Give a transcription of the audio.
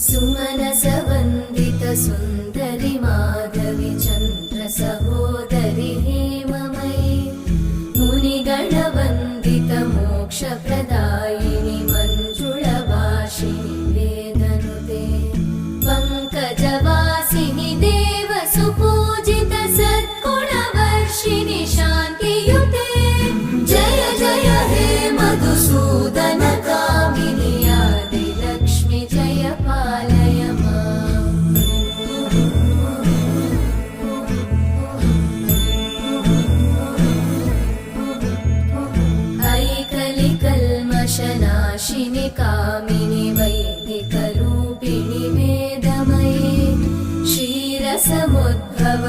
सुमनसवन्दित सुन्दरि माधवि चन्द्र सहोदरि हेममयि मुनिगणवन्दित मोक्षप्रदायिनि मञ्जुळभाषिणि वेदनुते पङ्कजवासिनि देवसुपूजित सद्गुणवर्षिणि शान्तियुते जय जय हे मधुसूदन कामिनि आदिलक्ष्मि जय पालय माम् ऐकलिकल्मषनाशिनि कामिनि वैदिकरूपिणि वेदमये क्षीरसमुद्भव